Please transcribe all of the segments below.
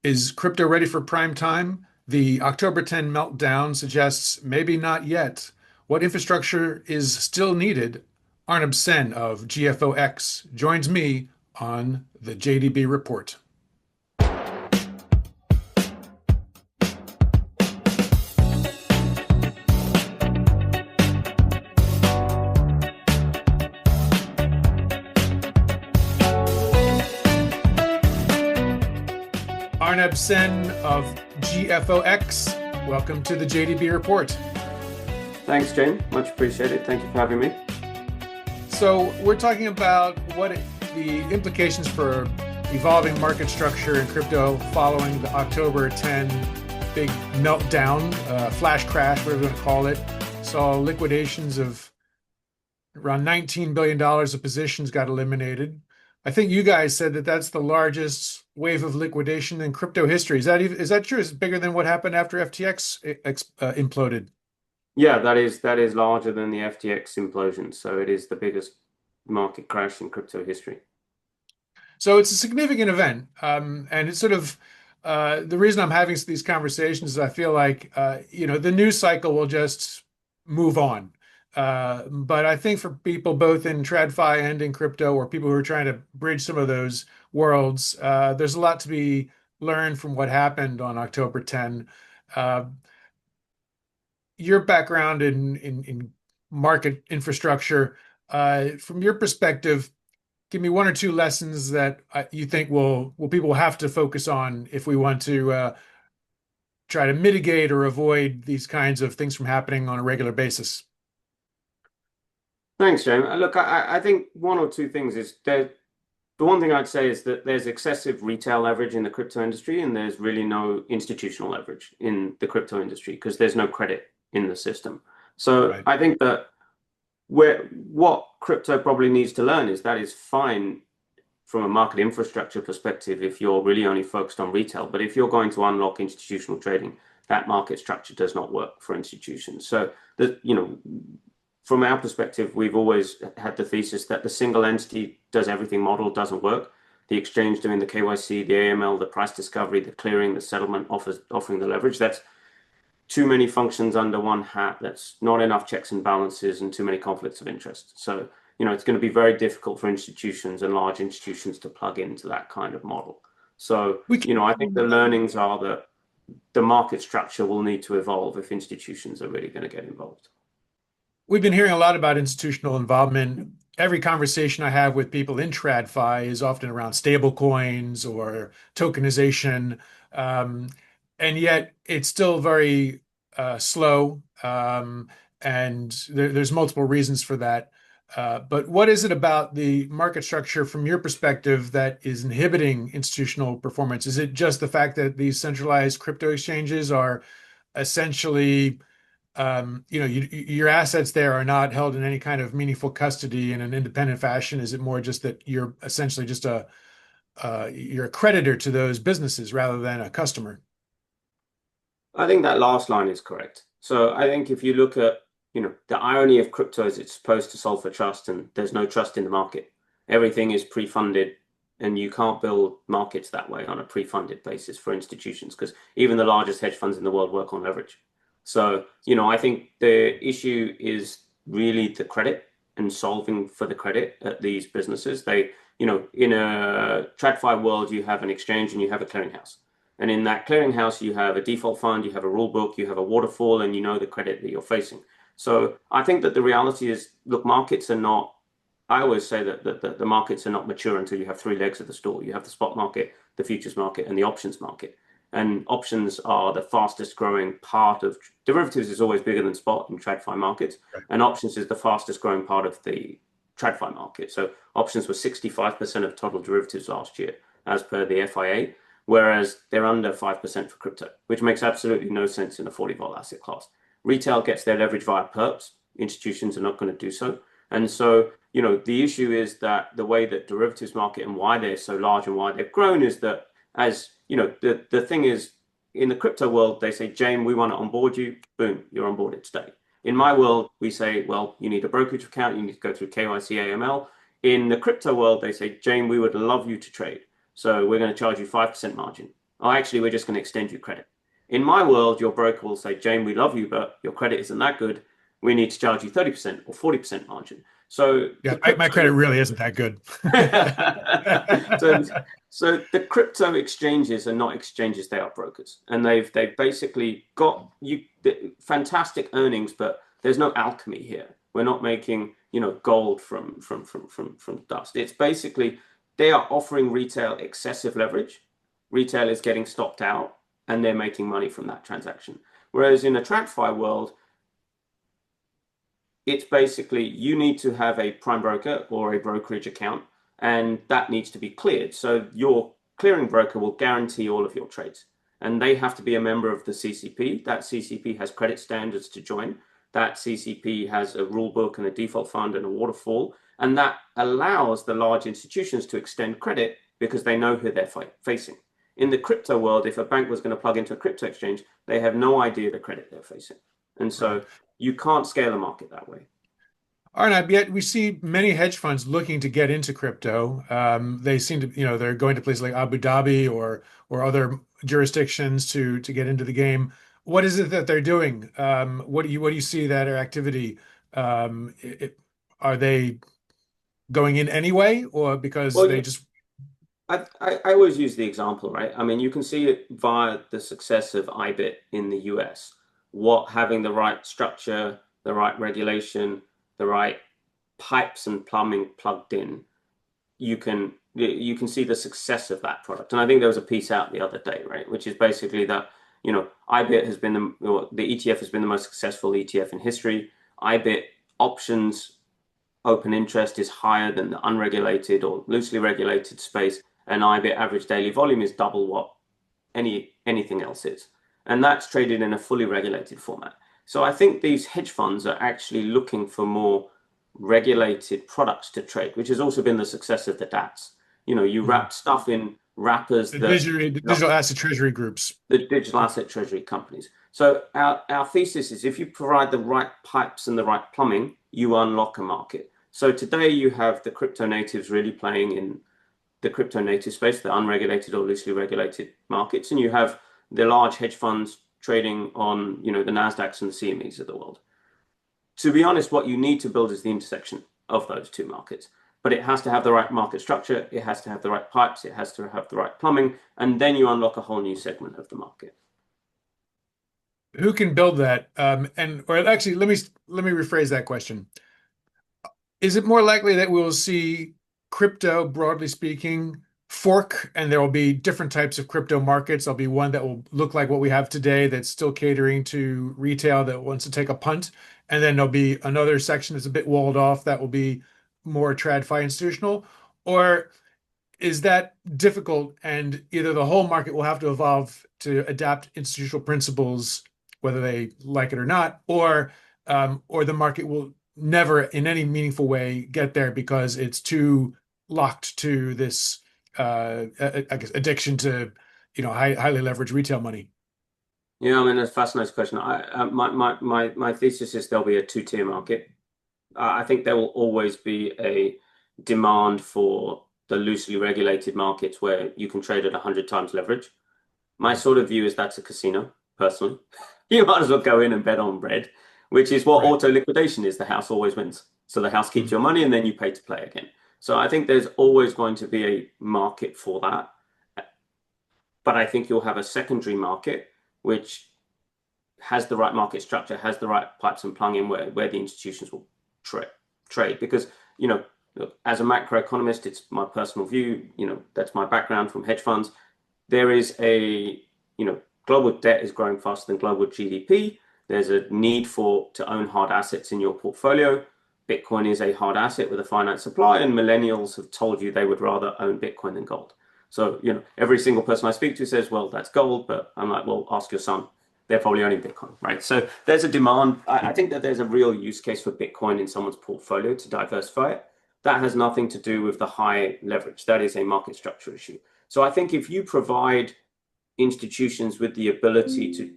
Is crypto ready for prime time? The October 10 meltdown suggests maybe not yet. What infrastructure is still needed? Arnab Sen of GFO-X joins me on the JDB Report. Arnab Sen of GFO-X, welcome to the JDB Report. Thanks, Jane. Much appreciated. Thank you for having me. So we're talking about the implications for evolving market structure in crypto following the October 10 big meltdown, flash crash, whatever you want to call it. Saw liquidations of around $19 billion of positions got eliminated. I think you guys said that that's the largest wave of liquidation in crypto history. Is that true? Is it bigger than what happened after FTX imploded? Yeah, that is larger than the FTX implosion. So it is the biggest market crash in crypto history. So it's a significant event, and it's sort of the reason I'm having these conversations is I feel like the news cycle will just move on. But I think for people both in TradFi and in crypto, or people who are trying to bridge some of those worlds, there's a lot to be learned from what happened on October 10. Uh, your background in market infrastructure, from your perspective, give me one or two lessons that you think will people have to focus on if we want to try to mitigate or avoid these kinds of things from happening on a regular basis. Thanks, Jane. Look, I think one or two things is there. The one thing I'd say is that there's excessive retail leverage in the crypto industry, and there's really no institutional leverage in the crypto industry because there's no credit in the system. So Right. I think that what crypto probably needs to learn is that is fine from a market infrastructure perspective if you're really only focused on retail. But if you're going to unlock institutional trading, that market structure does not work for institutions. So from our perspective, we've always had the thesis that the single entity does everything model doesn't work. The exchange doing the KYC, the AML, the price discovery, the clearing, the settlement offering the leverage. That's too many functions under one hat. That's not enough checks and balances and too many conflicts of interest. So, it's going to be very difficult for institutions and large institutions to plug into that kind of model. So, We I think the learnings are that the market structure will need to evolve if institutions are really going to get involved. We've been hearing a lot about institutional involvement. Every conversation I have with people in TradFi is often around stable coins or tokenization. Um, and yet it's still very slow. And there's multiple reasons for that. But what is it about the market structure from your perspective that is inhibiting institutional performance? Is it just the fact that these centralized crypto exchanges are essentially your assets there are not held in any kind of meaningful custody in an independent fashion? Is it more just that you're essentially just you're a creditor to those businesses rather than a customer? I think that last line is correct. So I think if you look at, the irony of crypto is it's supposed to solve for trust and there's no trust in the market. Everything is pre-funded and you can't build markets that way on a pre-funded basis for institutions because even the largest hedge funds in the world work on leverage. So, I think the issue is really the credit and solving for the credit at these businesses. In a TradFi world, you have an exchange and you have a clearinghouse. And in that clearinghouse, you have a default fund, you have a rule book, you have a waterfall, and you know the credit that you're facing. So I think that the reality is, look, markets are not, I always say that the markets are not mature until you have three legs of the stool. You have the spot market, the futures market, and the options market. And options are the fastest growing part of derivatives is always bigger than spot in TradFi markets. Right. And options is the fastest growing part of the TradFi market. So options were 65% of total derivatives last year, as per the FIA, whereas they're under 5% for crypto, which makes absolutely no sense in a 40 vol asset class. Retail gets their leverage via perps. Institutions are not going to do so. And so, the issue is that the way that derivatives market and why they're so large and why they've grown is that the thing is, in the crypto world, they say, Jane, we want to onboard you. Boom, you're onboarded today. In my world, we say, well, you need a brokerage account. You need to go through KYC AML. In the crypto world, they say, Jane, we would love you to trade. So we're going to charge you 5% margin. oh, actually, we're just going to extend you credit. In my world, your broker will say, Jane, we love you, but your credit isn't that good. We need to charge you 30% or 40% margin. So Yeah, my credit really isn't that good. so, so the crypto exchanges are not exchanges; they are brokers, and they've basically got fantastic earnings, but there's no alchemy here. We're not making gold from dust. It's basically they are offering retail excessive leverage. Retail is getting stopped out, and they're making money from that transaction. Whereas in a TradFi world, it's basically you need to have a prime broker or a brokerage account, and that needs to be cleared. So your clearing broker will guarantee all of your trades, and they have to be a member of the CCP. That CCP has credit standards to join. That CCP has a rule book and a default fund and a waterfall, and that allows the large institutions to extend credit because they know who they're facing. In the crypto world, if a bank was going to plug into a crypto exchange, they have no idea the credit they're facing. And so you can't scale a market that way. Arnab, yet we see many hedge funds looking to get into crypto. They seem to, they're going to places like Abu Dhabi or other jurisdictions to get into the game. What is it that they're doing? What do you see that activity? Um, it, are they going in anyway, or because Well, they just I always use the example, right? I mean, you can see it via the success of IBIT in the US. What having the right structure, the right regulation, the right pipes and plumbing plugged in, you can see the success of that product. And I think there was a piece out the other day, right, which is basically that IBIT has been the ETF has been the most successful ETF in history. IBIT options open interest is higher than the unregulated or loosely regulated space, and IBIT average daily volume is double what anything else is. And that's traded in a fully regulated format. So I think these hedge funds are actually looking for more regulated products to trade, which has also been the success of the DATs. You wrap stuff in wrappers the digital asset treasury groups. The digital asset treasury companies. So our thesis is if you provide the right pipes and the right plumbing, you unlock a market. So today you have the crypto natives really playing in the crypto native space, the unregulated or loosely regulated markets, and you have the large hedge funds trading on the NASDAQs and the CMEs of the world. To be honest, what you need to build is the intersection of those two markets. But it has to have the right market structure, it has to have the right pipes, it has to have the right plumbing, and then you unlock a whole new segment of the market. Who can build that? Or actually, let me rephrase that question. Is it more likely that we will see crypto, broadly speaking, fork, and there will be different types of crypto markets? There'll be one that will look like what we have today that's still catering to retail that wants to take a punt. And then there'll be another section that's a bit walled off that will be more TradFi institutional. Or is that difficult and either the whole market will have to evolve to adapt institutional principles, whether they like it or not, or the market will never in any meaningful way get there because it's too locked to this I guess addiction to highly leveraged retail money. Yeah, I mean, that's a fascinating question. My thesis is there'll be a two-tier market. I think there will always be a demand for the loosely regulated markets where you can trade at 100 times leverage. My sort of view is that's a casino, personally. You might as well go in and bet on bread, which is what auto liquidation is. The house always wins. So the house keeps your money and then you pay to play again. So I think there's always going to be a market for that. But I think you'll have a secondary market which has the right market structure, has the right pipes and plumbing where the institutions will trade. Because, as a macroeconomist, it's my personal view, that's my background from hedge funds. There is global debt is growing faster than global GDP. There's a need to own hard assets in your portfolio. Bitcoin is a hard asset with a finite supply, and millennials have told you they would rather own Bitcoin than gold. So, every single person I speak to says, well, that's gold, but I'm like, well, ask your son. They're probably owning Bitcoin, right? So there's a demand. I think that there's a real use case for Bitcoin in someone's portfolio to diversify it. That has nothing to do with the high leverage. That is a market structure issue. So I think if you provide institutions with the ability to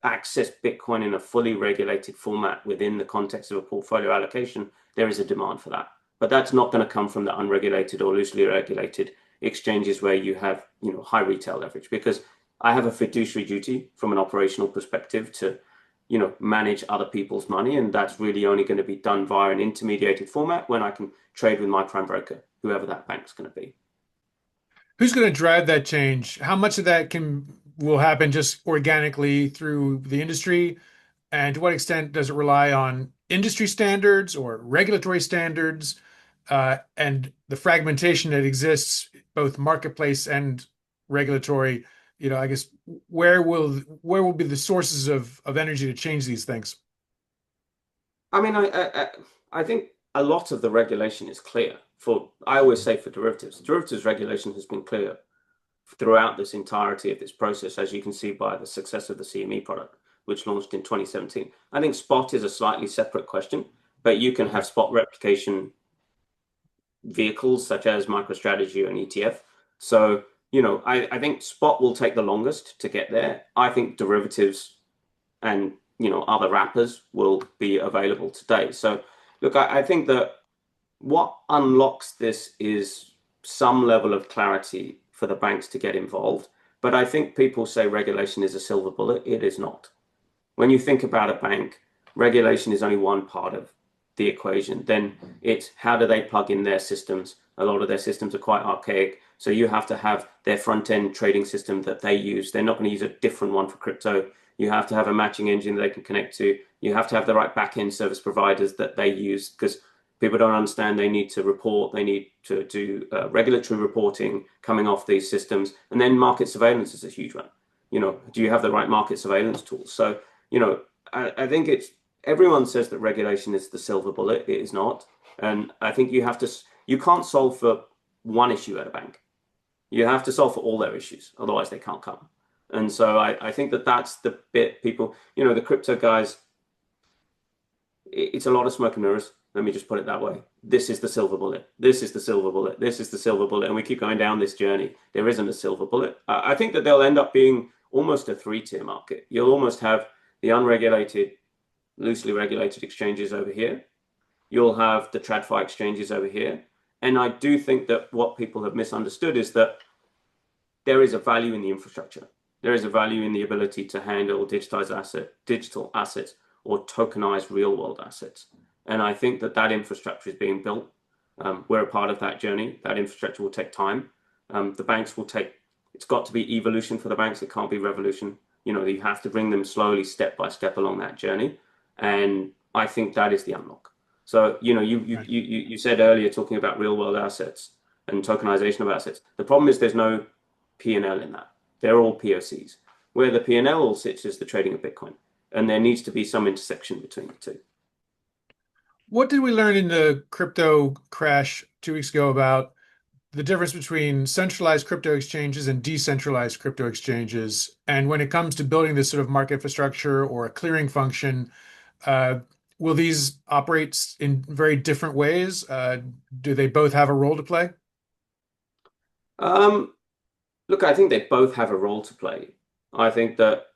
access Bitcoin in a fully regulated format within the context of a portfolio allocation, there is a demand for that. But that's not going to come from the unregulated or loosely regulated exchanges where you have, high retail leverage, because I have a fiduciary duty from an operational perspective to, manage other people's money. And that's really only going to be done via an intermediated format when I can trade with my prime broker, whoever that bank's going to be. Who's going to drive that change? How much of that will happen just organically through the industry? And to what extent does it rely on industry standards or regulatory standards, and the fragmentation that exists, both marketplace and regulatory? I guess where will be the sources of energy to change these things? I mean, I think a lot of the regulation is clear. I always say for derivatives regulation has been clear throughout this entirety of this process, as you can see by the success of the CME product, which launched in 2017. I think spot is a slightly separate question, but you can have spot replication vehicles such as MicroStrategy or an ETF. So, I think spot will take the longest to get there. I think derivatives and, other wrappers will be available today. So, look, I think that what unlocks this is some level of clarity for the banks to get involved. But I think people say regulation is a silver bullet. It is not. When you think about a bank, regulation is only one part of the equation. Then it's how do they plug in their systems? A lot of their systems are quite archaic. So you have to have their front end trading system that they use. They're not going to use a different one for crypto. You have to have a matching engine they can connect to. You have to have the right back end service providers that they use, because people don't understand they need to report, they need to do regulatory reporting coming off these systems. And then market surveillance is a huge one. Do you have the right market surveillance tools? So, I think everyone says that regulation is the silver bullet. It is not. And I think you can't solve for one issue at a bank. You have to solve for all their issues. Otherwise they can't come. And so I think that's the bit people, the crypto guys, it's a lot of smoke and mirrors. Let me just put it that way. This is the silver bullet. This is the silver bullet. This is the silver bullet. And we keep going down this journey. There isn't a silver bullet. I think that they'll end up being almost a three-tier market. You'll almost have the unregulated, loosely regulated exchanges over here. You'll have the TradFi exchanges over here. And I do think that what people have misunderstood is that there is a value in the infrastructure. There is a value in the ability to handle digital assets or tokenize real-world assets. And I think that infrastructure is being built. We're a part of that journey. That infrastructure will take time. The banks it's got to be evolution for the banks. It can't be revolution. You have to bring them slowly, step by step along that journey. And I think that is the unlock. So, you said earlier, talking about real-world assets and tokenization of assets. The problem is there's no P&L in that. They're all POCs. Where the P&L all sits is the trading of Bitcoin. And there needs to be some intersection between the two. What did we learn in the crypto crash 2 weeks ago about the difference between centralized crypto exchanges and decentralized crypto exchanges? And when it comes to building this sort of market infrastructure or a clearing function, will these operate in very different ways? Do they both have a role to play? Look, I think they both have a role to play. I think that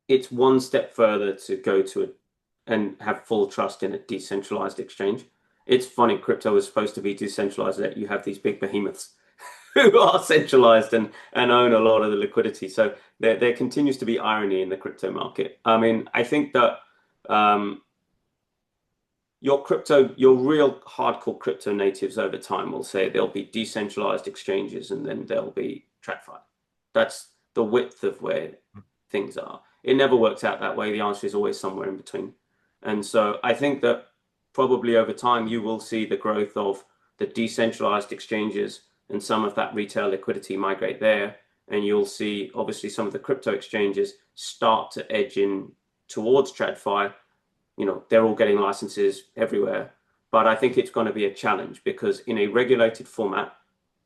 it's one step further to go to and have full trust in a decentralized exchange. It's funny, crypto is supposed to be decentralized, that you have these big behemoths who are centralized and own a lot of the liquidity. So there continues to be irony in the crypto market. I mean, I think that your real hardcore crypto natives over time will say there'll be decentralized exchanges and then there'll be TradFi. That's the width of where things are. It never works out that way. The answer is always somewhere in between. And so I think that probably over time, you will see the growth of the decentralized exchanges and some of that retail liquidity migrate there. And you'll see, obviously, some of the crypto exchanges start to edge in towards TradFi. They're all getting licenses everywhere. But I think it's going to be a challenge, because in a regulated format,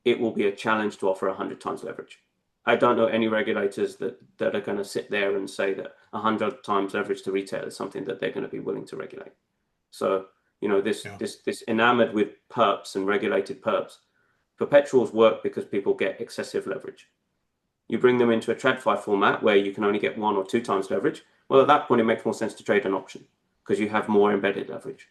it will be a challenge to offer 100 times leverage. I don't know any regulators that are going to sit there and say that 100 times leverage to retail is something that they're going to be willing to regulate. So, this enamored with perps and regulated perps, perpetuals work because people get excessive leverage. You bring them into a TradFi format where you can only get 1 or 2 times leverage. Well, at that point, it makes more sense to trade an option because you have more embedded leverage.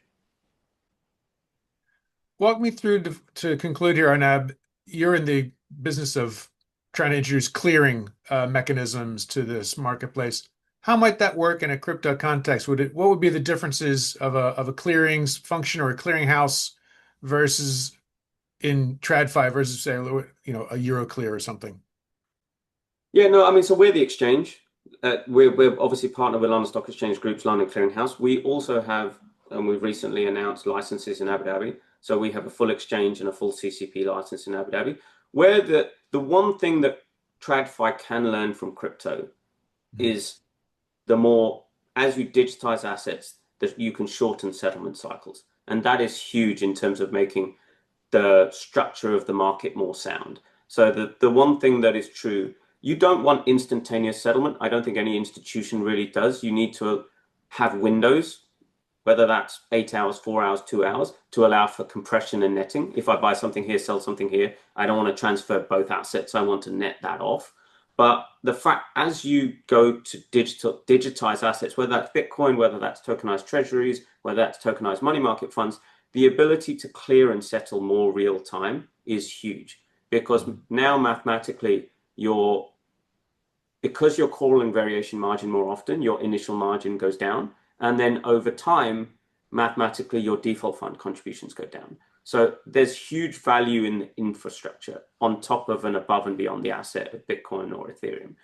Walk me through to conclude here, Arnab. you're in the business of trying to introduce clearing mechanisms to this marketplace. How might that work in a crypto context? What would be the differences of a clearings function or a clearinghouse versus in TradFi versus say, a Euroclear or something? Yeah, no, I mean, so we're the exchange. We're obviously partnered with London Stock Exchange Group's London Clearinghouse. We also have, and we've recently announced licenses in Abu Dhabi. So we have a full exchange and a full CCP license in Abu Dhabi. Where the one thing that TradFi can learn from crypto is the more, as you digitize assets, that you can shorten settlement cycles. And that is huge in terms of making the structure of the market more sound. So the one thing that is true, you don't want instantaneous settlement. I don't think any institution really does. You need to have windows, whether that's 8 hours, 4 hours, 2 hours, to allow for compression and netting. If I buy something here, sell something here, I don't want to transfer both assets. I want to net that off. But the fact, as you go to digitize assets, whether that's Bitcoin, whether that's tokenized treasuries, whether that's tokenized money market funds, the ability to clear and settle more real time is huge, because now mathematically because you're calling variation margin more often, your initial margin goes down, and then over time, mathematically, your default fund contributions go down. So there's huge value in the infrastructure on top of and above and beyond the asset of Bitcoin or Ethereum.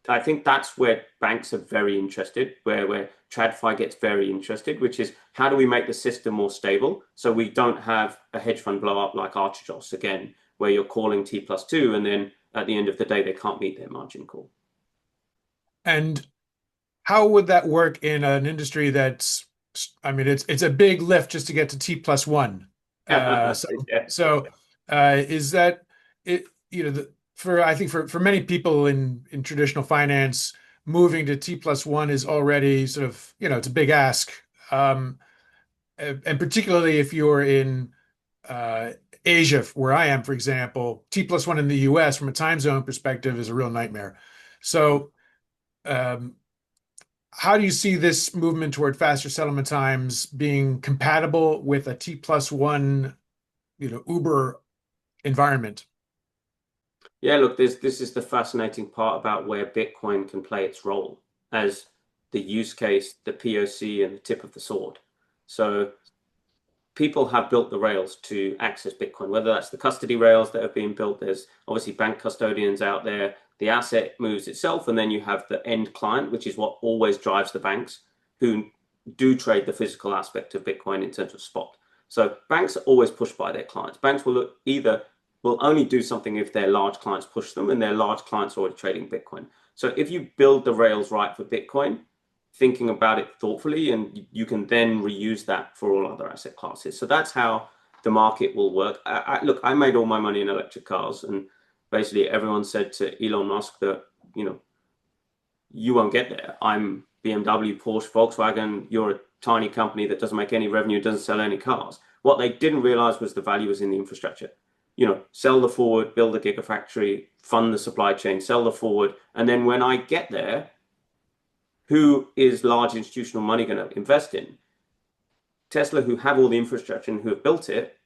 I think that's where banks are very interested, where TradFi gets very interested, which is how do we make the system more stable so we don't have a hedge fund blow up like Archegos again, where you're calling T+2 and then at the end of the day, they can't meet their margin call. And how would that work in an industry that's, I mean, it's a big lift just to get to T+1. Uh, so Yeah. is that it, I think for many people in traditional finance, moving to T+1 is already sort of, it's a big ask. Um, and particularly if you're in uh, Asia, where I am, for example, T+1 in the US from a time zone perspective is a real nightmare. So, um, how do you see this movement toward faster settlement times being compatible with a T+1, Uber environment? Yeah, look, this is the fascinating part about where Bitcoin can play its role as the use case, the POC, and the tip of the sword. So people have built the rails to access Bitcoin, whether that's the custody rails that have been built. There's obviously bank custodians out there. The asset moves itself, and then you have the end client, which is what always drives the banks who do trade the physical aspect of Bitcoin in terms of spot. So banks are always pushed by their clients. Banks will only do something if their large clients push them, and their large clients are already trading Bitcoin. So if you build the rails right for Bitcoin, thinking about it thoughtfully, and you can then reuse that for all other asset classes. So that's how the market will work. Look, I made all my money in electric cars, and basically everyone said to Elon Musk that, you won't get there. I'm BMW, Porsche, Volkswagen. You're a tiny company that doesn't make any revenue, doesn't sell any cars. What they didn't realize was the value was in the infrastructure. Sell the forward, build a gigafactory, fund the supply chain, sell the forward. And then when I get there, who is large institutional money going to invest in? Tesla, who have all the infrastructure and who have built it,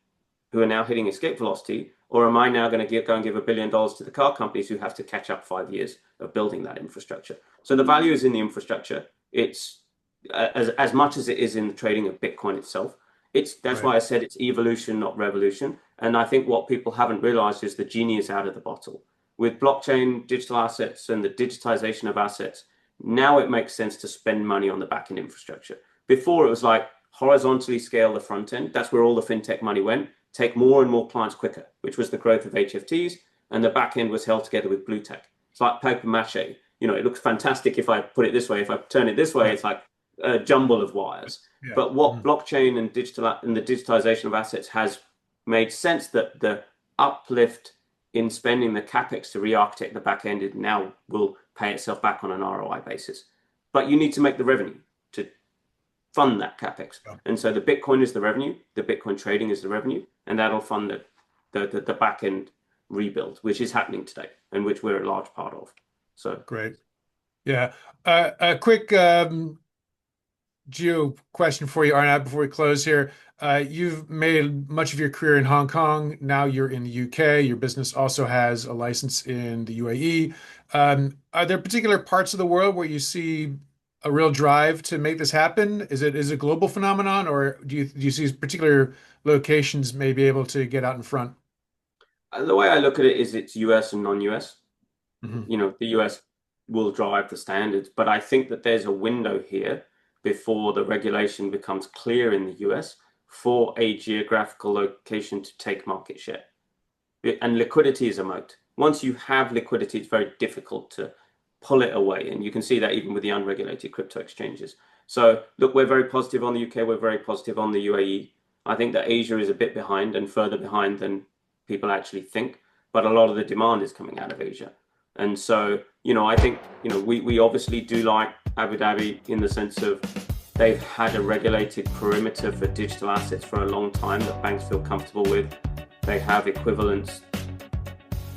who are now hitting escape velocity, or am I now going to go and give $1 billion to the car companies who have to catch up 5 years of building that infrastructure? So the value is in the infrastructure. It's as much as it is in the trading of Bitcoin itself. That's why I said it's evolution, not revolution. And I think what people haven't realized is the genie is out of the bottle. With blockchain, digital assets, and the digitization of assets, now it makes sense to spend money on the back end infrastructure. Before it was like horizontally scale the front end. That's where all the fintech money went. Take more and more clients quicker, which was the growth of HFTs, and the back end was held together with blue tech. It's like paper mache. It looks fantastic if I put it this way. If I turn it this way, it's like a jumble of wires. Yeah. But what blockchain and the digitization of assets has made sense, that the uplift in spending the capex to re-architect the back end now will pay itself back on an ROI basis. But you need to make the revenue to fund that capex. Yeah. And so the Bitcoin is the revenue, the Bitcoin trading is the revenue, and that'll fund the back end rebuild, which is happening today and which we're a large part of. So Great. Yeah. A quick geo question for you, Arnab, before we close here. You've made much of your career in Hong Kong. Now you're in the UK. Your business also has a license in the UAE. Are there particular parts of the world where you see a real drive to make this happen? Is it a global phenomenon, or do you see particular locations may be able to get out in front? The way I look at it is it's US and non-US. Mhm. The US will drive the standards, but I think that there's a window here before the regulation becomes clear in the US for a geographical location to take market share. And liquidity is a moat. Once you have liquidity, it's very difficult to pull it away. And you can see that even with the unregulated crypto exchanges. So look, we're very positive on the UK. We're very positive on the UAE. I think that Asia is a bit behind and further behind than people actually think. But a lot of the demand is coming out of Asia. And so, I think, we obviously do like Abu Dhabi in the sense of they've had a regulated perimeter for digital assets for a long time that banks feel comfortable with. They have equivalents.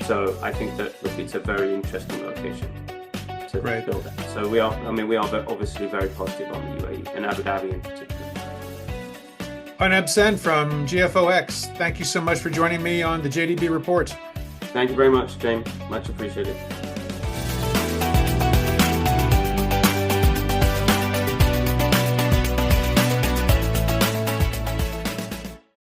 So I think that it's a very interesting location to build that. So we are obviously very positive on the UAE and Abu Dhabi in particular. Arnab Sen from GFO-X, thank you so much for joining me on the JDB Report. Thank you very much, James. Much appreciated.